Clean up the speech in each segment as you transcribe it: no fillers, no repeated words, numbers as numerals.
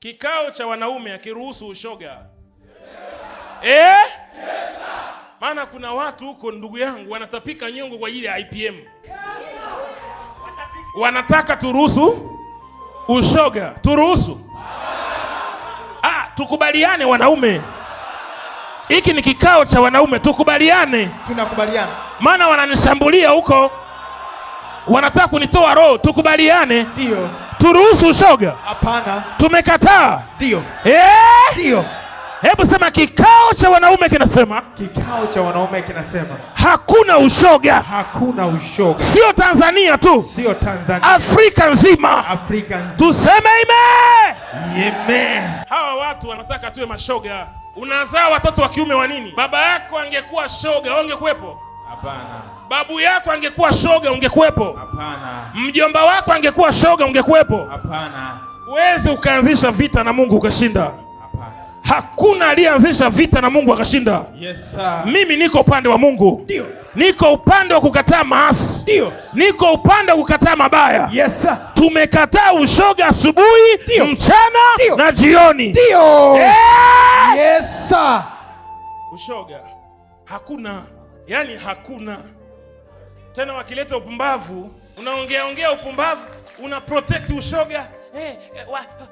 Kikao cha wanaume akiruhusu ushoga. Maana kuna watu huko ndugu yangu wanatapika nyongo kwa ajili ya IPM. Wanataka turuhusu ushoga. Turuhusu. Tukubaliane wanaume. Hiki ni kikao cha wanaume, tukubaliane. Tunakubaliana. Maana wananishambulia huko. Wanataka kunitoa roho, tukubaliane. Ndio. Turuhusu ushoga? Hapana. Tumekataa. Ndio. Ndio. Hebu sema kikao cha wanaume kinasema. Kikao cha wanaume kinasema. Hakuna ushoga. Hakuna ushoga. Sio Tanzania tu. Sio Tanzania. Afrika nzima. Afrika nzima. Tuseme amen. Amen. Hawa watu wanataka tuwe mashoga. Unazaa watoto wa kiume wa nini? Baba yako angekuwa shoga, ungekuwepo? Hapana. Babu yako angekuwa shoga, ungekuwepo? Hapana. Mjomba wako angekuwa shoga, ungekuwepo? Hapana. Uweze ukaanzisha vita na Mungu ukashinda? Hapana. Hakuna aliyeanzisha vita na Mungu akashinda. Yes sir. Mimi niko upande wa Mungu. Ndio. Niko upande wa kukataa maasi. Ndio. Niko upande wa kukataa mabaya. Yes sir. Tumekataa ushoga asubuhi, mchana na jioni. Ndio. Yes sir. Ushoga hakuna, yani hakuna tena. Wakileta upumbavu, unaongea upumbavu, una protect ushoga.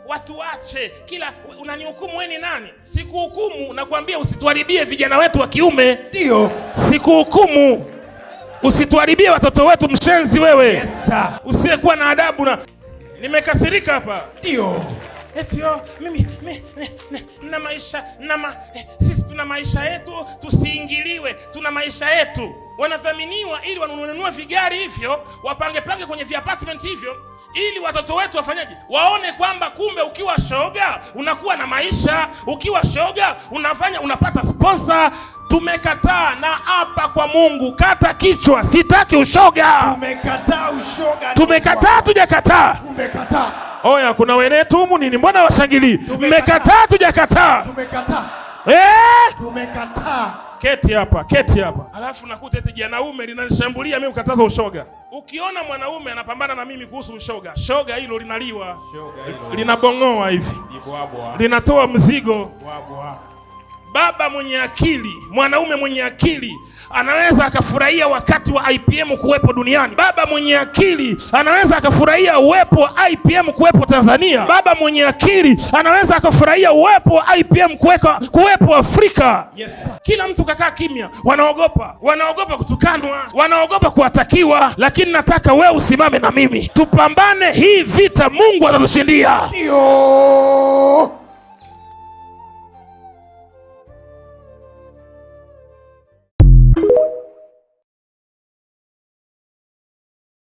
Watu wache kila unanihukumu wewe ni nani? Sikuhukumu, nakwambia usituharibie vijana wetu wa kiume. Ndio. Sikuhukumu. Usituharibie watoto wetu, mshenzi wewe. Yes sir. Usiyekuwa na adabu na nimekasirika hapa. Ndio. Mimi na maisha sisi tuna maisha yetu, tusiingiliwe. Tuna maisha yetu. Wanathaminiwa ili wanunue vigari hivyo, wapange kwenye apartment hivyo, ili watoto wetu wafanyaje? Waone kwamba kumbe ukiwa shoga unakuwa na maisha, ukiwa shoga unapata sponsor. Tumekataa na hapa kwa Mungu, kata kichwa, sitaki ushoga. Tumekataa ushoga. Tumekataa, tujakataa. Tumekataa. Oya, kuna wenetu humu nini? Mbona washangili? Mmekataa, tujakataa. Tumekataa. Tumekataa. Keti hapa. Alafu nakuta eti janaume linanishambulia mimi kukataza ushoga. Ukiona mwanaume anapambana na mimi kuhusu ushoga, shoga hilo linaliwa. Linabongoa hivi. Linatoa mzigo. Baba mwenye akili, mwanaume mwenye akili anaweza akafurahia wakati wa IPM kuwepo duniani. Baba mwenye akili anaweza akafurahia uwepo wa IPM kuwepo Tanzania. Baba mwenye akili anaweza akafurahia uwepo wa IPM kuwepo Afrika. Yes. Kila mtu kakaa kimya, wanaogopa kutukanwa, wanaogopa kuatakiwa, lakini nataka wewe usimame na mimi. Tupambane hii vita, Mungu atatushindia. Ndio.